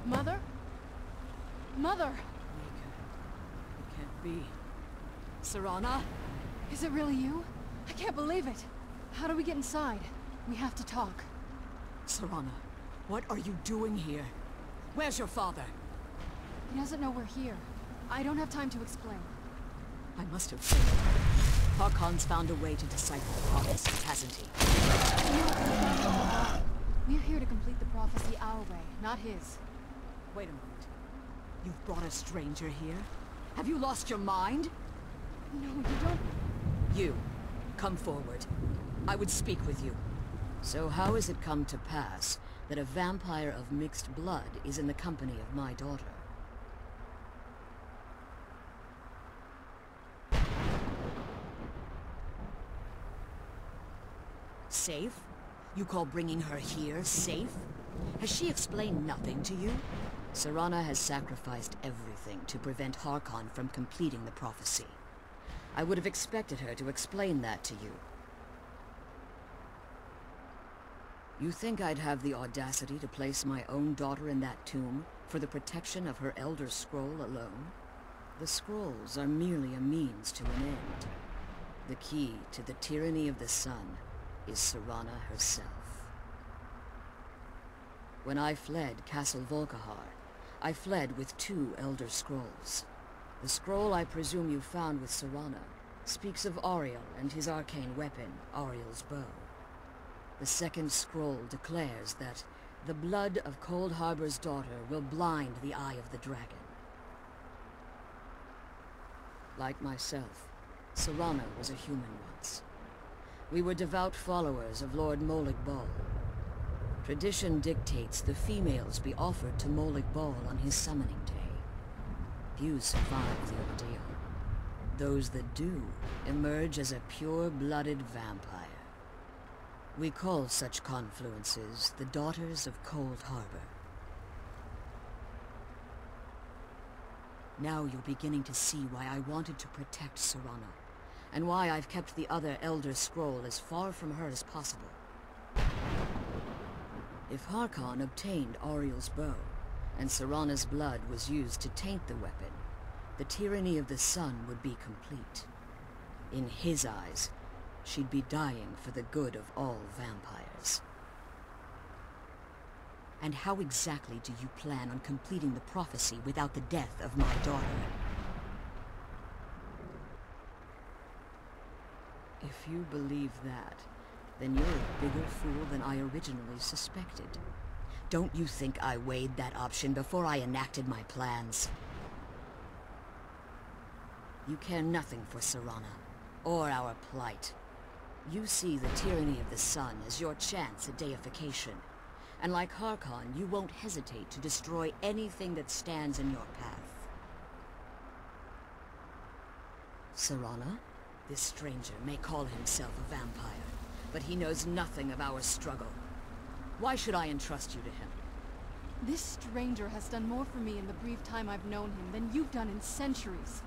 Mother? Mother! Valerika, it can't be. Serana? Is it really you? I can't believe it. How do we get inside? We have to talk. Serana, what are you doing here? Where's your father? He doesn't know we're here. I don't have time to explain. I must have failed. Harkon's found a way to decipher the prophecy, hasn't he? We're here to complete the prophecy our way, not his. Wait a moment. You've brought a stranger here? Have you lost your mind? No, you don't... You, come forward. I would speak with you. So how has it come to pass that a vampire of mixed blood is in the company of my daughter? Safe? You call bringing her here safe? Has she explained nothing to you? Serana has sacrificed everything to prevent Harkon from completing the prophecy. I would have expected her to explain that to you. You think I'd have the audacity to place my own daughter in that tomb for the protection of her Elder Scroll alone? The scrolls are merely a means to an end. The key to the tyranny of the sun is Serana herself. When I fled Castle Volkihar, I fled with 2 Elder Scrolls. The scroll I presume you found with Serana speaks of Auriel and his arcane weapon, Auriel's bow. The second scroll declares that the blood of Cold Harbor's daughter will blind the eye of the dragon. Like myself, Serana was a human once. We were devout followers of Lord Molig Bal. Tradition dictates the females be offered to Molig Bal on his summoning day. Few survive the ordeal. Those that do emerge as a pure-blooded vampire. We call such confluences the Daughters of Cold Harbor. Now you're beginning to see why I wanted to protect Serana, and why I've kept the other Elder Scroll as far from her as possible. If Harkon obtained Auriel's bow, and Serana's blood was used to taint the weapon, the tyranny of the sun would be complete. In his eyes, she'd be dying for the good of all vampires. And how exactly do you plan on completing the prophecy without the death of my daughter? If you believe that, then you're a bigger fool than I originally suspected. Don't you think I weighed that option before I enacted my plans? You care nothing for Serana, or our plight. You see the tyranny of the sun as your chance at deification. And like Harkon, you won't hesitate to destroy anything that stands in your path. Serana? This stranger may call himself a vampire, but he knows nothing of our struggle. Why should I entrust you to him? This stranger has done more for me in the brief time I've known him than you've done in centuries.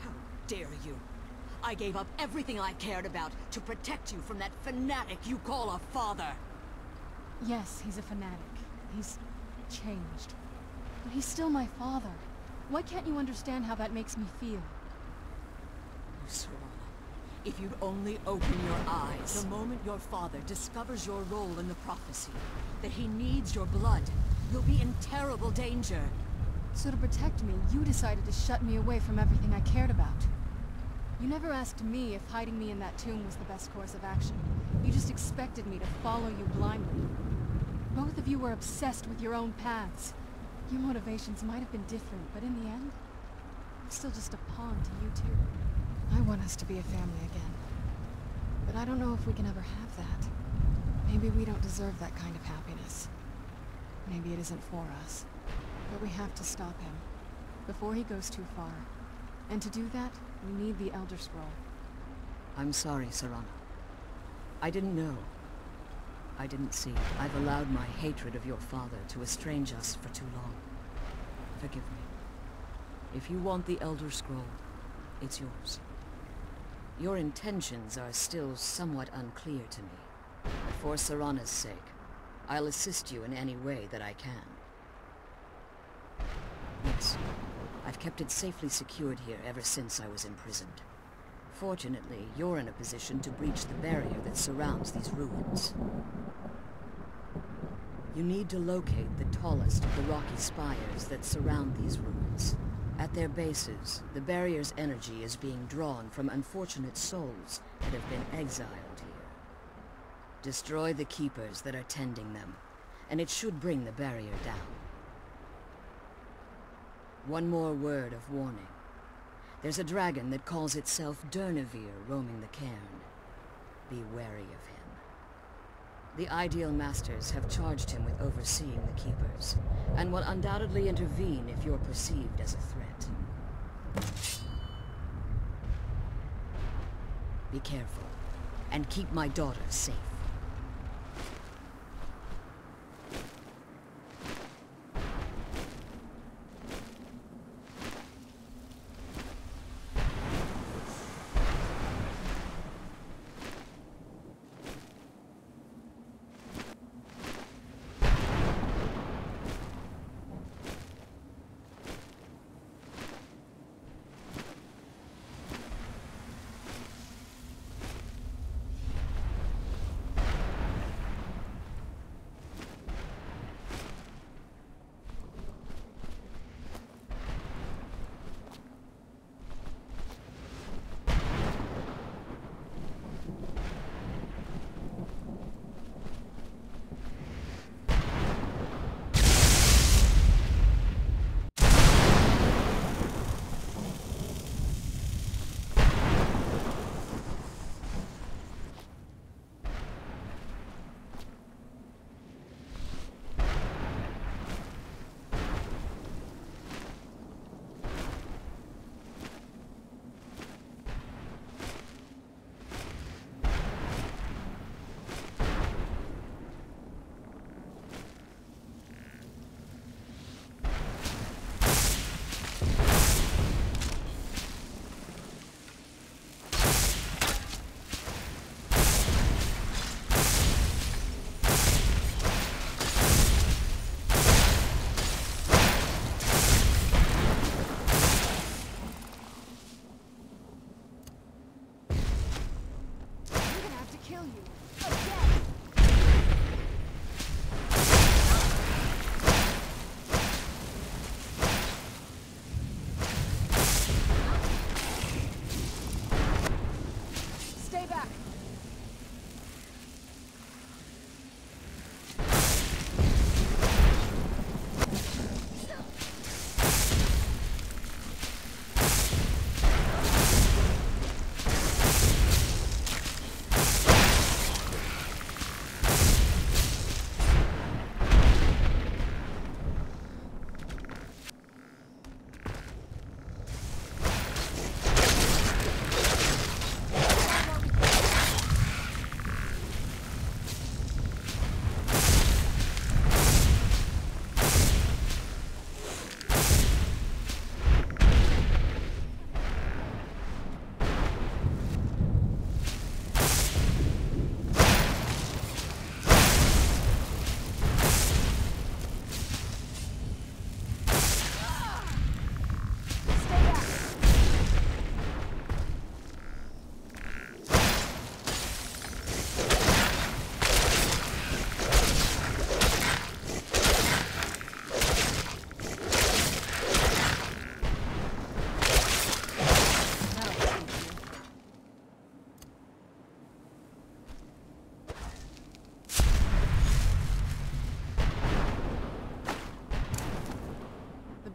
How dare you? I gave up everything I cared about to protect you from that fanatic you call a father! Yes, he's a fanatic. He's changed. But he's still my father. Why can't you understand how that makes me feel? Oh, Serana, if you'd only open your eyes. The moment your father discovers your role in the prophecy, that he needs your blood, you'll be in terrible danger. So to protect me, you decided to shut me away from everything I cared about. You never asked me if hiding me in that tomb was the best course of action. You just expected me to follow you blindly. Both of you were obsessed with your own paths. Your motivations might have been different, but in the end, I'm still just a pawn to you two. I want us to be a family again. But I don't know if we can ever have that. Maybe we don't deserve that kind of happiness. Maybe it isn't for us. But we have to stop him, before he goes too far. And to do that, we need the Elder Scroll. I'm sorry, Serana. I didn't know. I didn't see. I've allowed my hatred of your father to estrange us for too long. Forgive me. If you want the Elder Scroll, it's yours. Your intentions are still somewhat unclear to me. For Serana's sake, I'll assist you in any way that I can. Yes. I've kept it safely secured here ever since I was imprisoned. Fortunately, you're in a position to breach the barrier that surrounds these ruins. You need to locate the tallest of the rocky spires that surround these ruins. At their bases, the barrier's energy is being drawn from unfortunate souls that have been exiled here. Destroy the keepers that are tending them, and it should bring the barrier down. One more word of warning. There's a dragon that calls itself Durnevere roaming the Cairn. Be wary of him. The Ideal Masters have charged him with overseeing the Keepers, and will undoubtedly intervene if you're perceived as a threat. Be careful, and keep my daughter safe.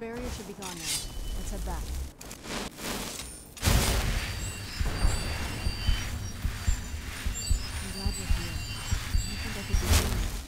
barrier should be gone now. Let's head back. I'm glad you're here. I think I could do better.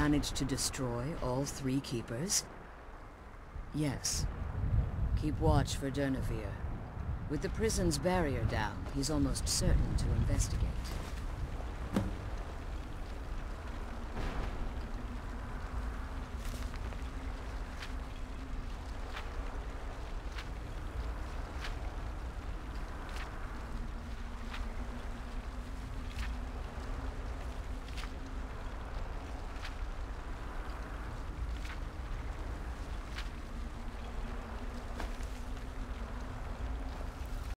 managed to destroy all 3 keepers? Yes. Keep watch for Durnevere. With the prison's barrier down, he's almost certain to investigate.